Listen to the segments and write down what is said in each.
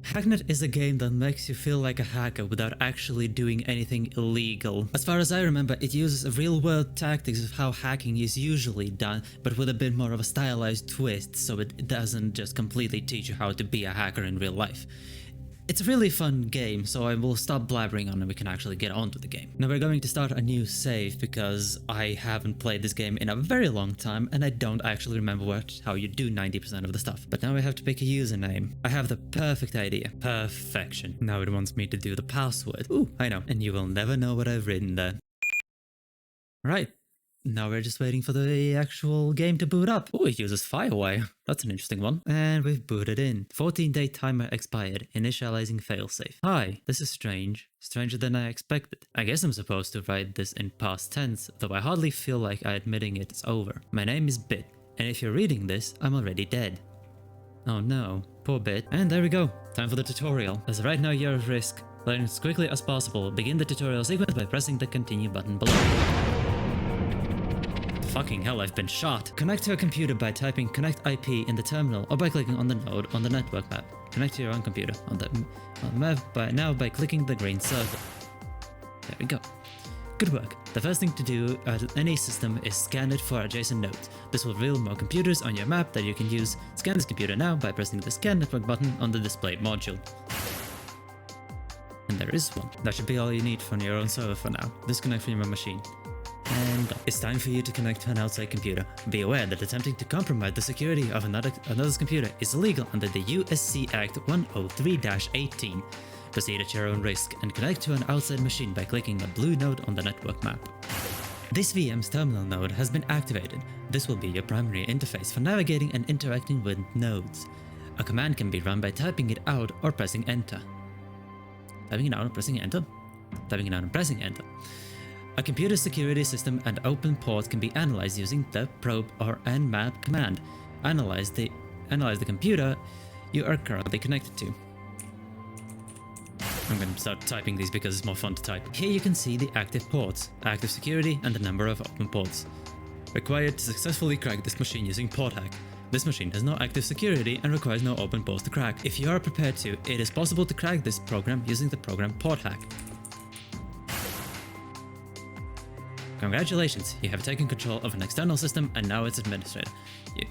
Hacknet is a game that makes you feel like a hacker without actually doing anything illegal. As far as I remember, it uses real-world tactics of how hacking is usually done, but with a bit more of a stylized twist, so it doesn't just completely teach you how to be a hacker in real life. It's a really fun game, so I will stop blabbering on and we can actually get on to the game. Now we're going to start a new save because I haven't played this game in a very long time and I don't actually remember how you do 90% of the stuff. But now I have to pick a username. I have the perfect idea. Perfection. Now it wants me to do the password. Ooh, I know. And you will never know what I've written there. Right. Now we're just waiting for the actual game to boot up. Oh, it uses Firewire. That's an interesting one. And we've booted in. 14-day timer expired. Initializing failsafe. Hi, this is strange. Stranger than I expected. I guess I'm supposed to write this in past tense, though I hardly feel like admitting it's over. My name is Bit, and if you're reading this, I'm already dead. Oh no, poor Bit. And there we go. Time for the tutorial. As right now you're at risk. Learn as quickly as possible. Begin the tutorial sequence by pressing the continue button below. Fucking hell, I've been shot. Connect to a computer by typing connect IP in the terminal or by clicking on the node on the network map. Connect to your own computer on the map by clicking the green circle. There we go. Good work. The first thing to do at any system is scan it for adjacent nodes. This will reveal more computers on your map that you can use. Scan this computer now by pressing the scan network button on the display module. And there is one. That should be all you need from your own server for now. Disconnect from your machine. And it's time for you to connect to an outside computer. Be aware that attempting to compromise the security of another's computer is illegal under the USC Act 103-18. Proceed at your own risk and connect to an outside machine by clicking the blue node on the network map. This VM's terminal node has been activated. This will be your primary interface for navigating and interacting with nodes. A command can be run by typing it out or pressing enter. Typing it out and pressing enter. Typing it out and pressing enter. A computer security system and open ports can be analyzed using the probe or nmap command. Analyze the computer you are currently connected to. I'm going to start typing these because it's more fun to type. Here you can see the active ports, active security, and the number of open ports. Required to successfully crack this machine using port hack. This machine has no active security and requires no open ports to crack. If you are prepared to, it is possible to crack this program using the program port hack. Congratulations, you have taken control of an external system and now it's administrated.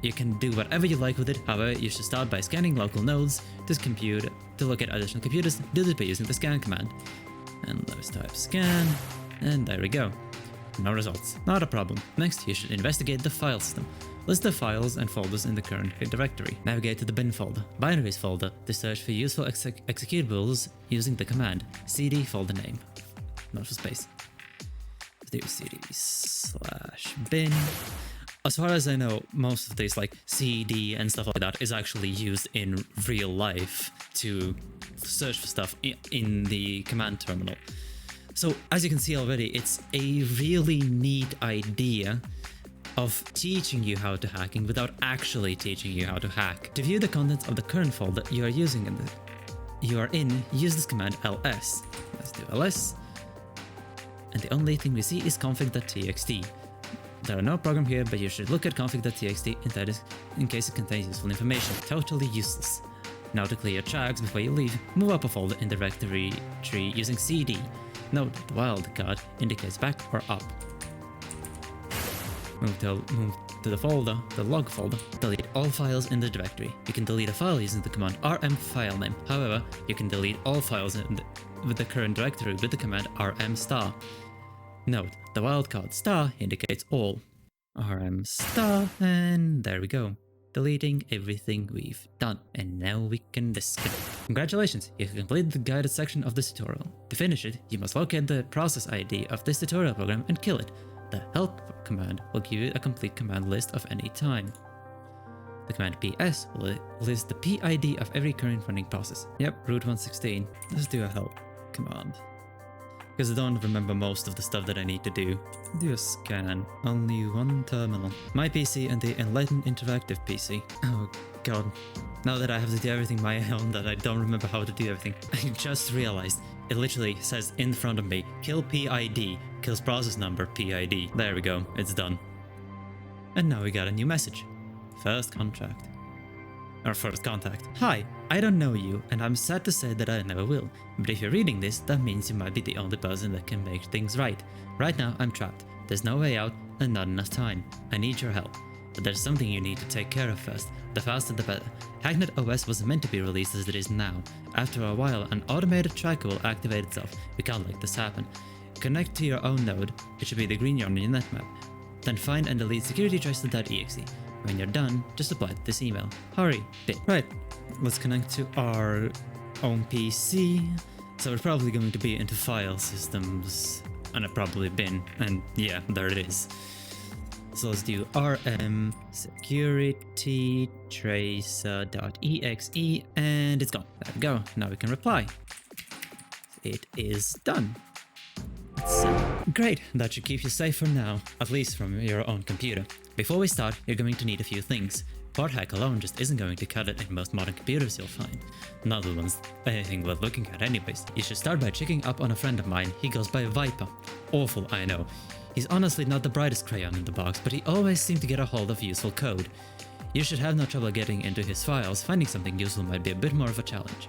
You can do whatever you like with it, however, you should start by scanning local nodes to look at additional computers. Do this by using the scan command. And let's type scan, and there we go. No results. Not a problem. Next, you should investigate the file system. List the files and folders in the current directory. Navigate to the bin folder, binaries folder, to search for useful executables using the command cd folder name, not for space. Do cd/bin. As far as I know, most of these like cd and stuff like that is actually used in real life to search for stuff in the command terminal. So as you can see already, it's a really neat idea of teaching you how to hacking without actually teaching you how to hack. To view the contents of the current folder you are use this command ls. Let's do ls. And the only thing we see is config.txt. There are no program here, but you should look at config.txt in case it contains useful information. Totally useless. Now to clear tracks before you leave, move up a folder in the directory tree using cd. Note the wildcard indicates back or up. Move to the folder, the log folder. Delete all files in the directory. You can delete a file using the command rm filename. However, you can delete all files with the current directory with the command rm star. Note, the wildcard star indicates all. Rm star, and there we go. Deleting everything we've done. And now we can disconnect. Congratulations, you have completed the guided section of this tutorial. To finish it, you must locate the process ID of this tutorial program and kill it. The help command will give you a complete command list of any time. The command ps will list the PID of every current running process. Yep, root 116. Let's do a help command. Because I don't remember most of the stuff that I need to do. Do a scan. Only one terminal. My PC and the Enlightened Interactive PC. Oh god. Now that I have to do everything my own, that I don't remember how to do everything. I just realized it literally says in front of me, kill PID, kills process number PID. There we go, it's done. And now we got a new message. First contact. Or first contact. Hi, I don't know you, and I'm sad to say that I never will, but if you're reading this, that means you might be the only person that can make things right. Right now, I'm trapped. There's no way out, and not enough time. I need your help. But there's something you need to take care of first. The faster the better. Hacknet OS wasn't meant to be released as it is now. After a while, an automated tracker will activate itself. We can't let this happen. Connect to your own node. It should be the green yarn on your net map. Then find and delete securitytracer.exe. When you're done, just reply to this email. Hurry, bit. Right, let's connect to our own PC. So we're probably going to be into file systems, and I've probably been, and yeah, there it is. So let's do rm securitytracer.exe, and it's gone. There we go. Now we can reply. It is done. Great, that should keep you safe for now, at least from your own computer. Before we start, you're going to need a few things. Port hack alone just isn't going to cut it in most modern computers you'll find. Not the ones anything worth looking at anyways. You should start by checking up on a friend of mine. He goes by Viper. Awful, I know. He's honestly not the brightest crayon in the box, but he always seems to get a hold of useful code. You should have no trouble getting into his files. Finding something useful might be a bit more of a challenge.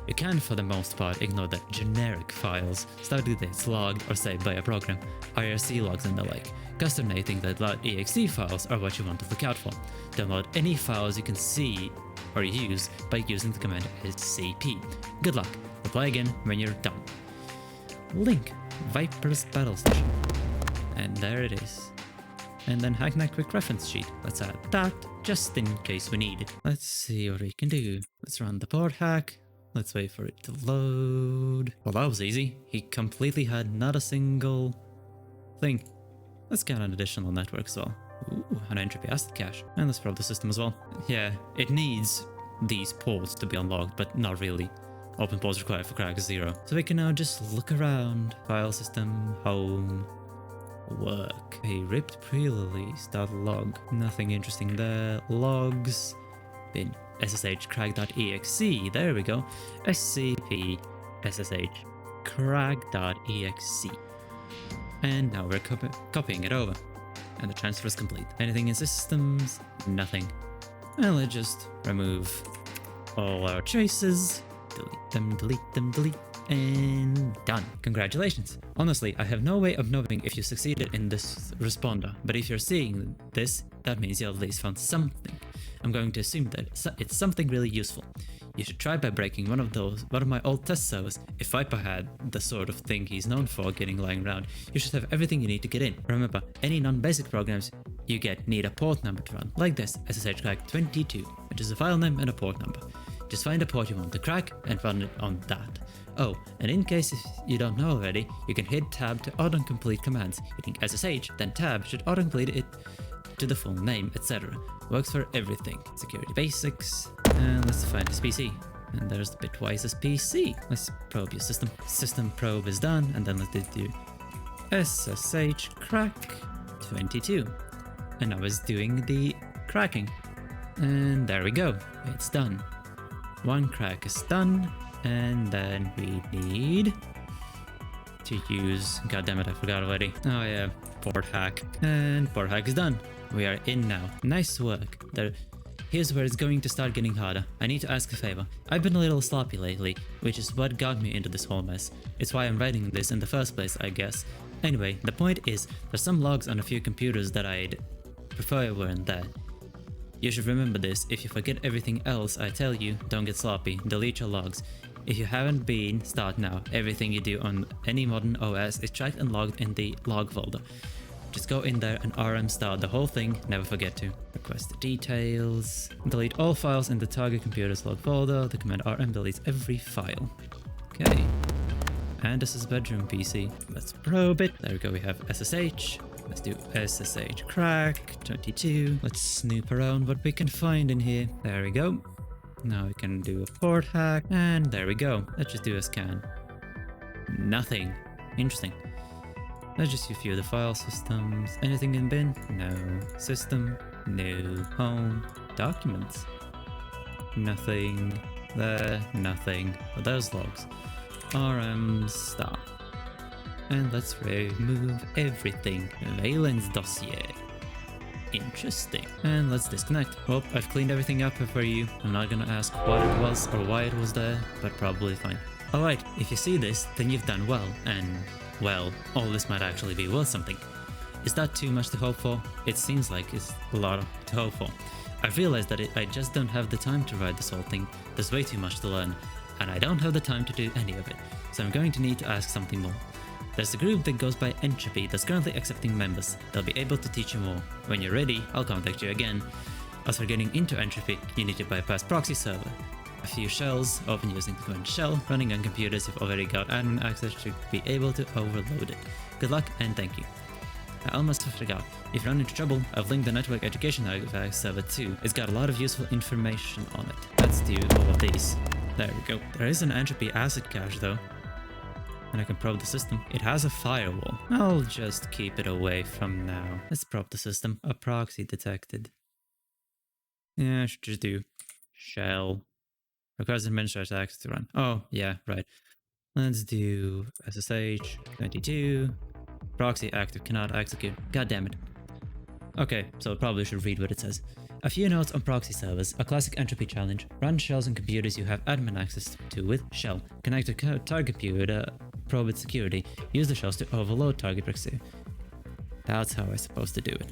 You can, for the most part, ignore the generic files, start with it's logged or saved by a program, IRC logs and the like. Custominating the .exe files are what you want to look out for. Download any files you can see or use by using the command scp. Good luck. Reply again when you're done. Link, Viper's battle station. And there it is. And then Hacknet quick reference sheet. Let's add that just in case we need it. Let's see what we can do. Let's run the port hack. Let's wait for it to load. Well, that was easy. He completely had not a single thing. Let's scan an additional network as well. Ooh, an entropy acid cache. And let's probe the system as well. Yeah, it needs these ports to be unlocked, but not really. Open ports required for crack 0. So we can now just look around. File system, home, work. A ripped pre-release.log. Nothing interesting there. Logs. Bin. SSH crack.exe. There we go. SCP SSH crack.exe. And now we're copying it over. And the transfer is complete. Anything in systems? Nothing. And let's just remove all our traces. Delete them, delete them, delete. And done. Congratulations. Honestly, I have no way of knowing if you succeeded in this responder, but if you're seeing this, that means you at least found something. I'm going to assume that it's something really useful. You should try by breaking one of my old test servers. If Viper had the sort of thing he's known for getting lying around, you should have everything you need to get in. Remember, any non-basic programs you get need a port number to run, like this, SSH crack 22, which is a file name and a port number. Just find a port you want to crack and run it on that. Oh, and in case if you don't know already, you can hit tab to autocomplete commands. Hitting SSH, then tab should autocomplete it to the full name, etc. Works for everything. Security basics, and let's find this PC. And there's the Bitwise's PC. Let's probe your system. System probe is done, and then let's do SSH crack 22. And now it's doing the cracking. And there we go, it's done. One crack is done, and then we need to use, goddammit, I forgot already. Oh yeah, port hack. And port hack is done. We are in now. Nice work. Here's where it's going to start getting harder. I need to ask a favor. I've been a little sloppy lately, which is what got me into this whole mess. It's why I'm writing this in the first place, I guess. Anyway, the point is, there's some logs on a few computers that I'd prefer weren't there. You should remember this. If you forget everything else I tell you, don't get sloppy. Delete your logs. If you haven't been, start now. Everything you do on any modern OS is tracked and logged in the log folder. Just go in there and rm start the whole thing, never forget to. Request the details. Delete all files in the target computer's log folder. The command rm deletes every file. Okay. And this is bedroom PC. Let's probe it. There we go, we have SSH. Let's do SSH crack 22. Let's snoop around what we can find in here. There we go. Now we can do a port hack. And there we go. Let's just do a scan. Nothing. Interesting. Let's just view the file systems. Anything in bin? No. System? No. Home? Documents? Nothing. There? Nothing. But there's logs. RM stop. And let's remove everything. Valence dossier. Interesting. And let's disconnect. Well, I've cleaned everything up for you. I'm not gonna ask what it was or why it was there, but probably fine. Alright, if you see this, then you've done well, and, well, all this might actually be worth something. Is that too much to hope for? It seems like it's a lot to hope for. I've realized that I just don't have the time to write this whole thing. There's way too much to learn, and I don't have the time to do any of it, so I'm going to need to ask something more. There's a group that goes by Entropy that's currently accepting members. They'll be able to teach you more. When you're ready, I'll contact you again. As for getting into Entropy, you need to bypass proxy server. A few shells, open using the command shell, running on computers you've already got admin access to be able to overload it. Good luck and thank you. I almost forgot. If you run into trouble, I've linked the network education server too. It's got a lot of useful information on it. Let's do all of these. There we go. There is an Entropy asset cache though, and I can probe the system. It has a firewall. I'll just keep it away from now. Let's probe the system. A proxy detected. Yeah, I should just do shell. Requires administrator access to run. Oh, yeah, right. Let's do SSH 22. Proxy active, cannot execute. God damn it. Okay, so I probably should read what it says. A few notes on proxy servers. A classic Entropy challenge. Run shells on computers you have admin access to with shell. Connect to target computer, probe its security. Use the shells to overload target proxy. That's how I'm supposed to do it.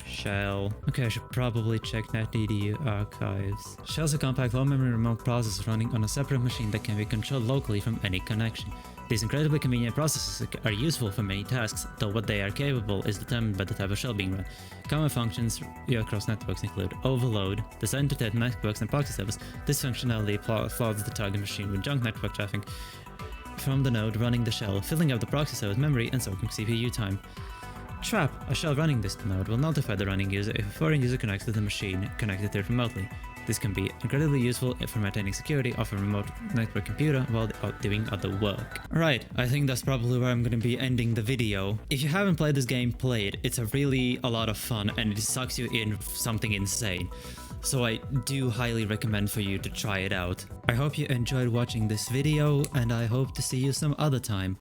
Shell. Okay, I should probably check NetEDU archives. Shells are compact low-memory remote processors running on a separate machine that can be controlled locally from any connection. These incredibly convenient processors are useful for many tasks, though what they are capable is determined by the type of shell being run. Common functions across networks include overload, designed to test networks and proxy servers. This functionality floods the target machine with junk network traffic from the node running the shell, filling up the proxy server's memory and soaking CPU time. Trap. A shell running this node will notify the running user if a foreign user connects to the machine connected to it remotely. This can be incredibly useful for maintaining security of a remote network computer while doing other work. Alright, I think that's probably where I'm gonna be ending the video. If you haven't played this game, play it. It's a lot of fun and it sucks you in something insane. So I do highly recommend for you to try it out. I hope you enjoyed watching this video and I hope to see you some other time.